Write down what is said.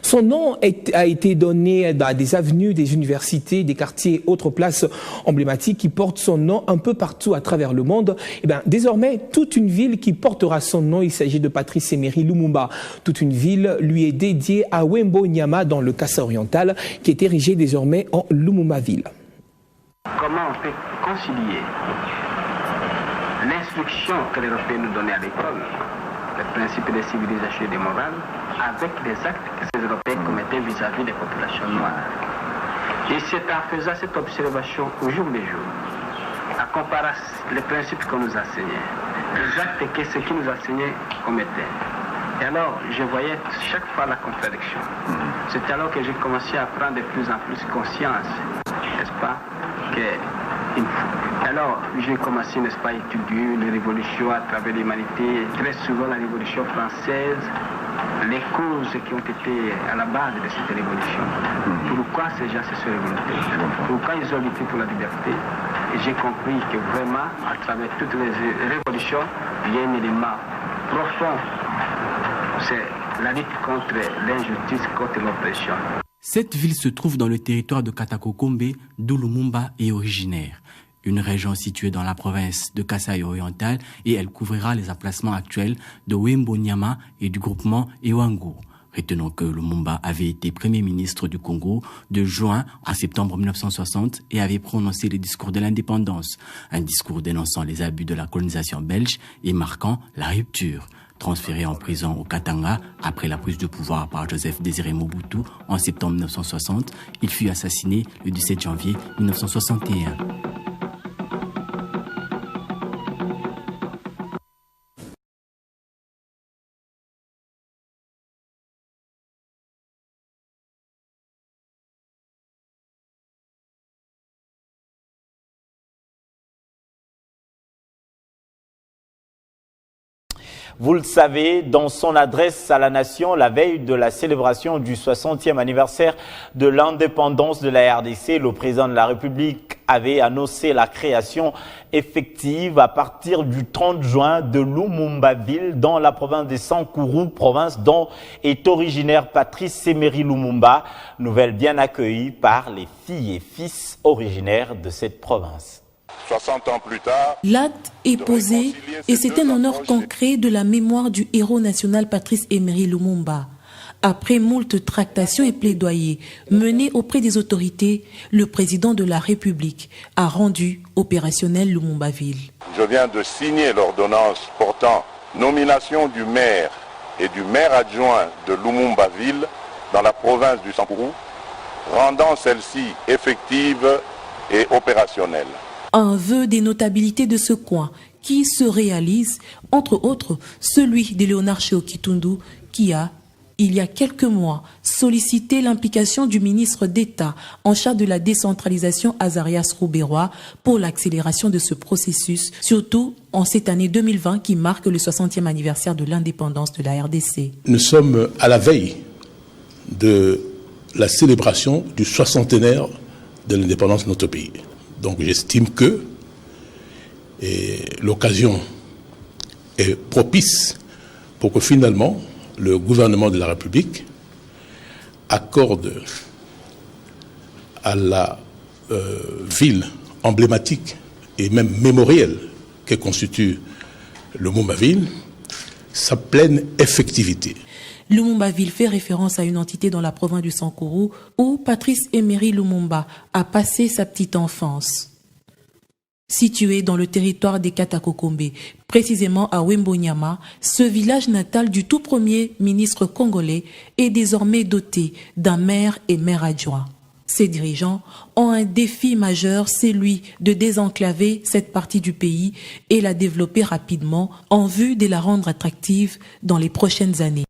Son nom a été donné à des avenues, des universités, des quartiers, autres places emblématiques qui portent son nom un peu partout à travers le monde. Et bien, désormais, toute une ville qui portera son nom, il s'agit de Patrice Emery Lumumba. Toute une ville lui est dédiée à Wembo Nyama dans le Kasaï oriental, qui est érigé désormais en Lumumba-ville. Comment on peut concilier l'instruction que les Européens nous donnaient à l'école, le principe des civilisations et des morales, avec les actes que ces Européens commettaient vis-à-vis des populations noires. Et c'est en faisant cette observation au jour le jour, à comparer les principes qu'on nous enseignait, les actes que ceux qui nous enseignaient commettaient. Et alors, je voyais chaque fois la contradiction. C'est alors que j'ai commencé à prendre de plus en plus conscience, n'est-ce pas, alors, j'ai commencé, n'est-ce pas, à étudier les révolutions à travers l'humanité, très souvent la Révolution française, les causes qui ont été à la base de cette révolution. Pourquoi ces gens se sont révoltés? Pourquoi ils ont lutté pour la liberté? Et j'ai compris que vraiment, à travers toutes les révolutions, il y a un élément profond. C'est la lutte contre l'injustice, contre l'oppression. Cette ville se trouve dans le territoire de Katakokombe, d'où Lumumba est originaire. Une région située dans la province de Kasaï oriental et elle couvrira les emplacements actuels de Wembo Nyama et du groupement Ewango. Retenons que Lumumba avait été Premier ministre du Congo de juin à septembre 1960 et avait prononcé le discours de l'indépendance, un discours dénonçant les abus de la colonisation belge et marquant la rupture. Transféré en prison au Katanga après la prise de pouvoir par Joseph Désiré Mobutu en septembre 1960, il fut assassiné le 17 janvier 1961. Vous le savez, dans son adresse à la nation, la veille de la célébration du 60e anniversaire de l'indépendance de la RDC, le président de la République avait annoncé la création effective à partir du 30 juin de Lumumba-ville dans la province de Sankourou, province dont est originaire Patrice Emery Lumumba, nouvelle bien accueillie par les filles et fils originaires de cette province. 60 ans plus tard, l'acte est posé et c'est un honneur concret de la mémoire du héros national Patrice Emery Lumumba. Après moult tractations et plaidoyers menés auprès des autorités, le président de la République a rendu opérationnel Lumumba-ville. Je viens de signer l'ordonnance portant nomination du maire et du maire adjoint de Lumumba-ville dans la province du Sankourou, rendant celle-ci effective et opérationnelle. Un vœu des notabilités de ce coin qui se réalise, entre autres, celui de Léonard Tchéo-Kitundu qui a, il y a quelques mois, sollicité l'implication du ministre d'État en charge de la décentralisation Azarias Rouberois pour l'accélération de ce processus, surtout en cette année 2020 qui marque le 60e anniversaire de l'indépendance de la RDC. Nous sommes à la veille de la célébration du 60e de l'indépendance de notre pays. Donc j'estime que l'occasion est propice pour que finalement le gouvernement de la République accorde à la ville emblématique et même mémorielle que constitue Lumumba-ville sa pleine effectivité. Lumumba-ville fait référence à une entité dans la province du Sankourou où Patrice Emery Lumumba a passé sa petite enfance. Situé dans le territoire des Katakokombe, précisément à Wembo Nyama, ce village natal du tout premier ministre congolais est désormais doté d'un maire et maire adjoint. Ces dirigeants ont un défi majeur, celui de désenclaver cette partie du pays et la développer rapidement en vue de la rendre attractive dans les prochaines années.